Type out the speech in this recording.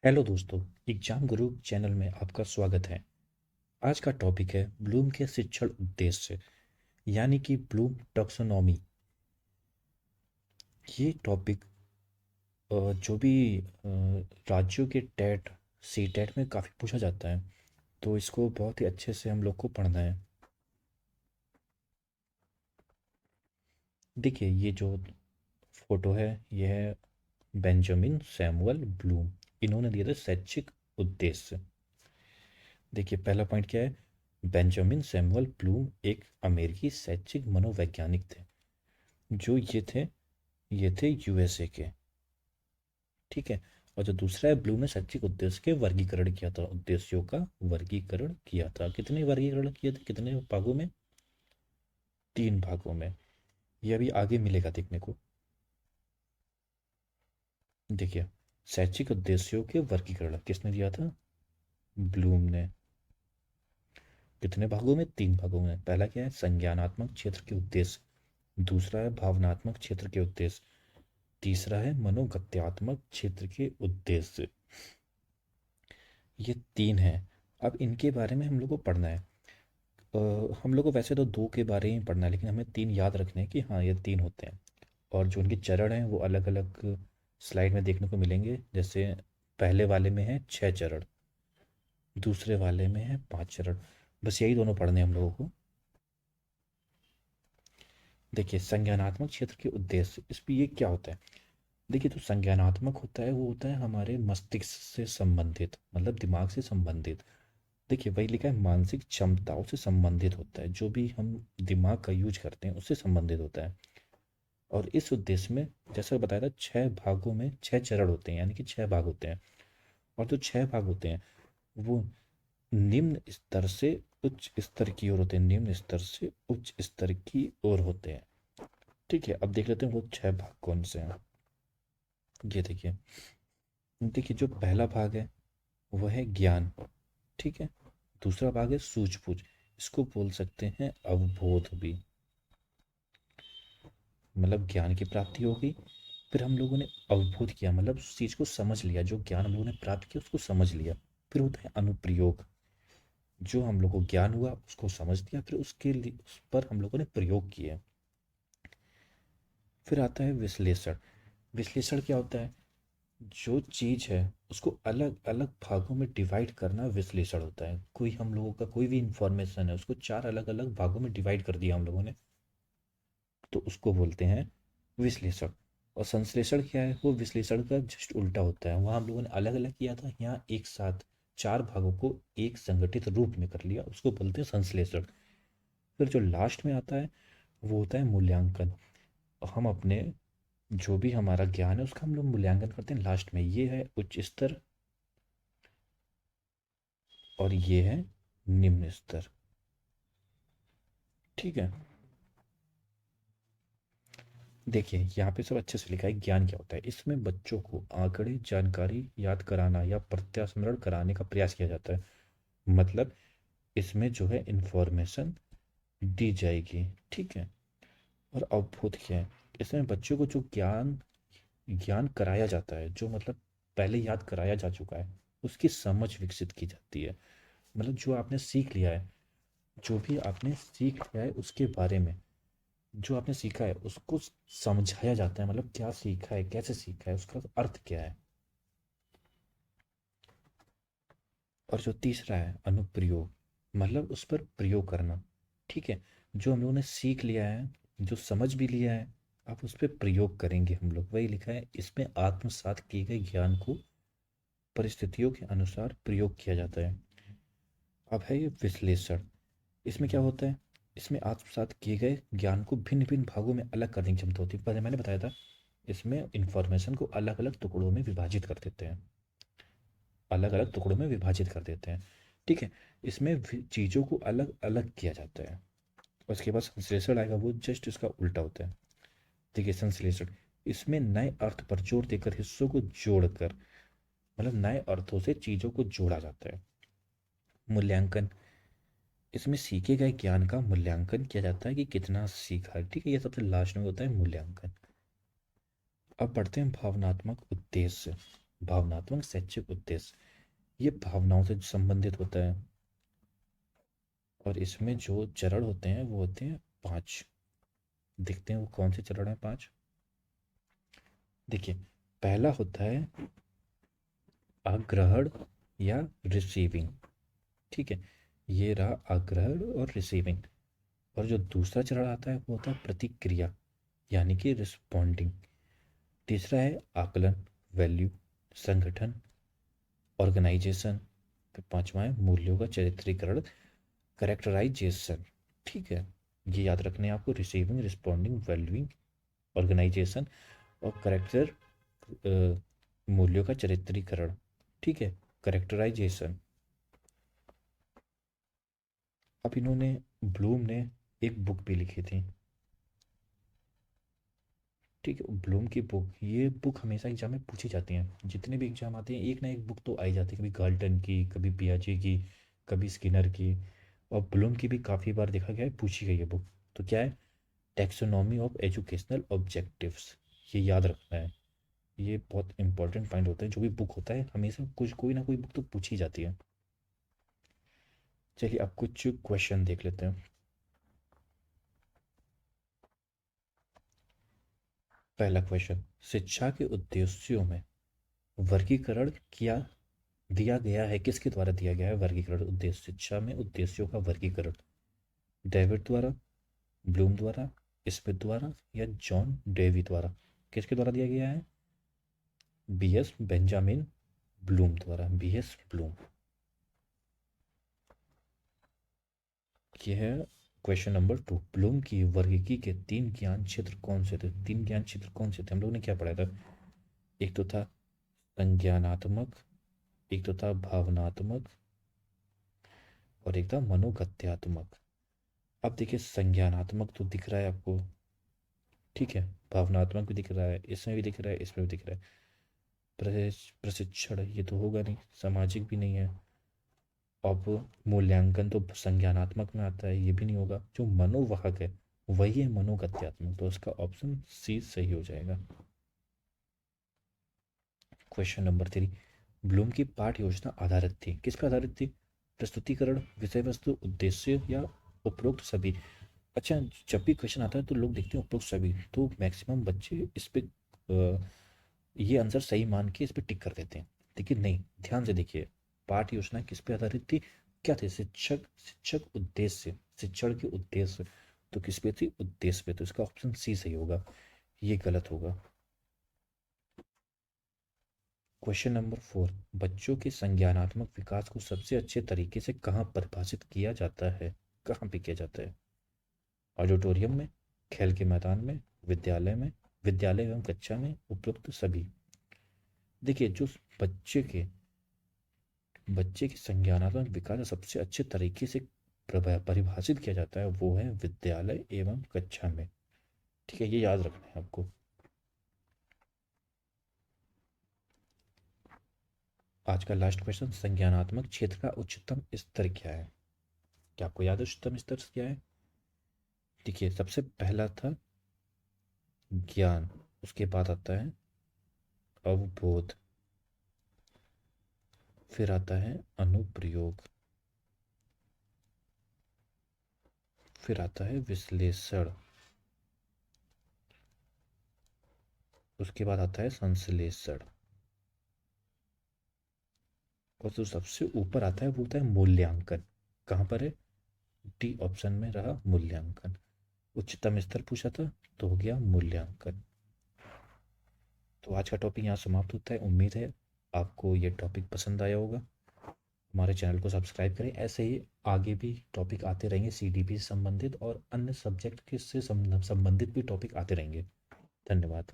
Hello दोस्तों, exam गुरु channel में आपका स्वागत है। आज का टॉपिक है ब्लूम के शिक्षण उद्देश्य यानी कि ब्लूम टैक्सोनॉमी। ये टॉपिक जो भी राज्यों के टेट सी टेट में काफ़ी पूछा जाता है, तो इसको बहुत ही अच्छे से हम लोग को पढ़ना है। देखिए, ये जो फोटो है ये है बेंजामिन सैमुअल ब्लूम। इन्होंने दिया था शैक्षिक उद्देश्य। देखिए, पहला पॉइंट क्या है। बेंजामिन सैमुअल ब्लूम एक अमेरिकी शैक्षिक मनोवैज्ञानिक थे। जो ये थे यूएसए के। ठीक है। और जो दूसरा है, ब्लूम ने शैक्षिक उद्देश्य के वर्गीकरण किया था, उद्देश्यों का वर्गीकरण किया था। कितने वर्गीकरण किए थे, कितने भागों में? 3 भागों में। ये अभी आगे मिलेगा देखने को। देखिए, शैक्षिक उद्देश्यों के वर्गीकरण किसने दिया था? ब्लूम ने। कितने भागों में? 3 भागों में। पहला क्या है? संज्ञानात्मक क्षेत्र के उद्देश्य। दूसरा है भावनात्मक क्षेत्र के उद्देश्य। तीसरा है मनोगत्यात्मक क्षेत्र के उद्देश्य। ये 3 हैं। अब इनके बारे में हम लोग को पढ़ना है। हम लोग को वैसे तो 2 के बारे में पढ़ना है, लेकिन हमें 3 याद रखने हैं कि हाँ, ये 3 होते हैं। और जो उनके चरण हैं वो अलग अलग स्लाइड में देखने को मिलेंगे। जैसे पहले वाले में है 6 चरण, दूसरे वाले में है 5 चरण। बस यही दोनों पढ़ने हैं हम लोगों को। देखिए, संज्ञानात्मक क्षेत्र के उद्देश्य, इस पे ये क्या होता है? देखिए, तो संज्ञानात्मक होता है, वो होता है हमारे मस्तिष्क से संबंधित, मतलब दिमाग से संबंधित। देखिए, वही लिखा है मानसिक क्षमताओं से संबंधित होता है। जो भी हम दिमाग का यूज करते हैं उससे संबंधित होता है। और इस उद्देश्य में, जैसा बताया था, 6 भागों में 6 चरण होते हैं, यानी कि 6 भाग होते हैं। और जो 6 भाग होते हैं वो निम्न स्तर से उच्च स्तर की ओर होते हैं, निम्न स्तर से उच्च स्तर की ओर होते हैं। ठीक है, अब देख लेते हैं वो 6 भाग कौन से हैं। ये देखिए। देखिए, जो पहला भाग है वह है ज्ञान। ठीक है। दूसरा भाग है सूझबूझ। इसको बोल सकते हैं अवबोध भी। मतलब ज्ञान की प्राप्ति हो गई, फिर हम लोगों ने अवबोध किया, मतलब उस चीज़ को समझ लिया। जो ज्ञान हम लोगों ने प्राप्त किया उसको समझ लिया। फिर होता है अनुप्रयोग। जो हम लोग को ज्ञान हुआ उसको समझ लिया, फिर उसके लिए उस पर हम लोगों ने प्रयोग किए। फिर आता है विश्लेषण। विश्लेषण क्या होता है? जो चीज़ है उसको अलग अलग भागों में डिवाइड करना विश्लेषण होता है। कोई हम लोगों का कोई भी इंफॉर्मेशन है, उसको 4 अलग अलग भागों में डिवाइड कर दिया हम लोगों ने, तो उसको बोलते हैं विश्लेषण। और संश्लेषण क्या है? वो विश्लेषण का जस्ट उल्टा होता है। वहाँ हम लोगों ने अलग अलग किया था, यहाँ एक साथ 4 भागों को एक संगठित रूप में कर लिया, उसको बोलते हैं संश्लेषण। फिर जो लास्ट में आता है वो होता है मूल्यांकन। हम अपने जो भी हमारा ज्ञान है उसका हम लोग मूल्यांकन करते हैं लास्ट में। ये है उच्च स्तर और ये है निम्न स्तर। ठीक है। देखिए, यहाँ पे सब अच्छे से लिखा है ज्ञान क्या होता है। इसमें बच्चों को आंकड़े जानकारी याद कराना या प्रत्यास्मरण कराने का प्रयास किया जाता है। मतलब इसमें जो है इंफॉर्मेशन दी जाएगी। ठीक है। और अवबोध क्या है? इसमें बच्चों को जो ज्ञान ज्ञान कराया जाता है, जो मतलब पहले याद कराया जा चुका है, उसकी समझ विकसित की जाती है। मतलब जो आपने सीख लिया है, जो भी आपने सीख लिया है उसके बारे में, जो आपने सीखा है उसको समझाया जाता है। मतलब क्या सीखा है, कैसे सीखा है, उसका अर्थ क्या है। और जो तीसरा है अनुप्रयोग, मतलब उस पर प्रयोग करना। ठीक है। जो हम लोगों ने सीख लिया है, जो समझ भी लिया है, आप उस पर प्रयोग करेंगे हम लोग। वही लिखा है, इसमें आत्मसात किए गए ज्ञान को परिस्थितियों के अनुसार प्रयोग किया जाता है। अब है ये विश्लेषण। इसमें क्या होता है? इसमें आत्मसात किए गए ज्ञान को भिन्न भिन्न भागों में अलग करने की क्षमता होती है। पहले मैंने बताया था, इसमें इंफॉर्मेशन को अलग अलग टुकड़ों में विभाजित कर देते हैं, अलग अलग टुकड़ों में विभाजित कर देते हैं। ठीक है। इसमें चीज़ों को अलग अलग किया जाता है। उसके बाद संश्लेषण आएगा, वो जस्ट इसका उल्टा होता है। देखिए, संश्लेषण, इसमें नए अर्थ पर जोर देकर हिस्सों को जोड़कर, मतलब नए अर्थों से चीज़ों को जोड़ा जाता है। मूल्यांकन, इसमें सीखे गए ज्ञान का मूल्यांकन किया जाता है कि कितना सीखा है। ठीक है, ये सबसे लास्ट में होता है मूल्यांकन। अब बढ़ते हैं भावनात्मक उद्देश्य। भावनात्मक शैक्षिक उद्देश्य, ये भावनाओं से संबंधित होता है। और इसमें जो चरण होते हैं वो होते हैं 5। देखते हैं वो कौन से चरण हैं 5। देखिए, पहला होता है आग्रहण या रिसीविंग। ठीक है, ये रहा आग्रहण और रिसीविंग। और जो दूसरा चरण आता है वो होता है प्रतिक्रिया, यानी कि रिस्पॉन्डिंग। तीसरा है आकलन, वैल्यू, संगठन, ऑर्गेनाइजेशन। फिर पांचवा है मूल्यों का चरित्रीकरण, करेक्टराइजेशन। ठीक है, ये याद रखने हैं आपको, रिसीविंग, रिस्पॉन्डिंग, वैल्यूइंग, ऑर्गेनाइजेशन और करेक्टर, मूल्यों का चरित्रीकरण। ठीक है, करेक्टराइजेशन। अब इन्होंने, ब्लूम ने एक बुक भी लिखी थी। ठीक है, ब्लूम की बुक, ये बुक हमेशा एग्जाम में पूछी जाती हैं। जितने भी एग्जाम आते हैं एक ना एक बुक तो आई जाती है, कभी गाल्टन की, कभी पियाजे की, कभी स्किनर की। और ब्लूम की भी काफ़ी बार देखा गया है पूछी गई है बुक। तो क्या है, टैक्सोनॉमी ऑफ एजुकेशनल ऑब्जेक्टिव्स, ये याद रखना है। ये बहुत इंपॉर्टेंट पॉइंट होता है, जो भी बुक होता है हमेशा कुछ कोई ना कोई बुक तो पूछी जाती है। चलिए अब कुछ क्वेश्चन देख लेते हैं। पहला क्वेश्चन, शिक्षा के उद्देश्यों में वर्गीकरण किया दिया गया है, किसके द्वारा दिया गया है वर्गीकरण? उद्देश्य, शिक्षा में उद्देश्यों का वर्गीकरण डेविड द्वारा, ब्लूम द्वारा, स्मिथ द्वारा या जॉन डेवी द्वारा? किसके द्वारा दिया गया है? बीएस बेंजामिन ब्लूम द्वारा, बीएस ब्लूम। यह है क्वेश्चन नंबर 2। ब्लूम की वर्गीकी के 3 ज्ञान क्षेत्र कौन से थे? 3 ज्ञान क्षेत्र कौन से थे? हम लोग ने क्या पढ़ा था? एक तो था संज्ञानात्मक, एक तो था भावनात्मक और एक था मनोगत्यात्मक। अब देखिए, संज्ञानात्मक तो दिख रहा है आपको, ठीक है, भावनात्मक भी दिख रहा है, इसमें भी दिख रहा है, इसमें भी दिख रहा है। प्रशिक्षण ये तो होगा नहीं, सामाजिक भी नहीं है। अब मूल्यांकन तो संज्ञानात्मक में आता है, ये भी नहीं होगा। जो मनोवाहक है वही है मनोगत्यात्मक, तो उसका ऑप्शन सी सही हो जाएगा। क्वेश्चन नंबर 3, ब्लूम की पाठ योजना आधारित थी, किस पर आधारित थी? प्रस्तुतिकरण, विषय वस्तु, उद्देश्य या उपरोक्त सभी? अच्छा, जब भी क्वेश्चन आता है तो लोग देखते हैं उपरोक्त सभी, तो मैक्सिमम बच्चे इस पे ये आंसर सही मान के इस पे टिक कर देते हैं। लेकिन नहीं, ध्यान से देखिए, पाठ योजना किस पे आधारित थी? क्या थे? शिक्षक, शिक्षक उद्देश्य, शिक्षण के उद्देश्य। तो किस पे थी? उद्देश्य पे, तो इसका ऑप्शन सी सही होगा, ये गलत होगा। क्वेश्चन नंबर 4, बच्चों के संज्ञानात्मक विकास को सबसे अच्छे तरीके से कहाँ परिभाषित किया जाता है? कहाँ पे किया जाता है? ऑडिटोरियम में, खेल के मैदान में, विद्यालय में, विद्यालय एवं कक्षा में, उपयुक्त सभी? देखिए, जो बच्चे के संज्ञानात्मक विकास सबसे अच्छे तरीके से परिभाषित किया जाता है वो है विद्यालय एवं कक्षा में। ठीक है, ये याद रखना है आपको। आज का लास्ट क्वेश्चन, संज्ञानात्मक क्षेत्र का उच्चतम स्तर क्या है? क्या आपको याद है उच्चतम स्तर क्या है? देखिए, सबसे पहला था ज्ञान, उसके बाद आता है अवबोध, फिर आता है अनुप्रयोग, फिर आता है विश्लेषण, उसके बाद आता है संश्लेषण, और जो सबसे ऊपर आता है वो होता है मूल्यांकन। कहाँ पर है? डी ऑप्शन में रहा मूल्यांकन। उच्चतम स्तर पूछा था तो हो गया मूल्यांकन। तो आज का टॉपिक यहाँ समाप्त होता है। उम्मीद है आपको ये टॉपिक पसंद आया होगा। हमारे चैनल को सब्सक्राइब करें, ऐसे ही आगे भी टॉपिक आते रहेंगे सीडीपी से संबंधित और अन्य सब्जेक्ट के से संबंधित भी टॉपिक आते रहेंगे। धन्यवाद।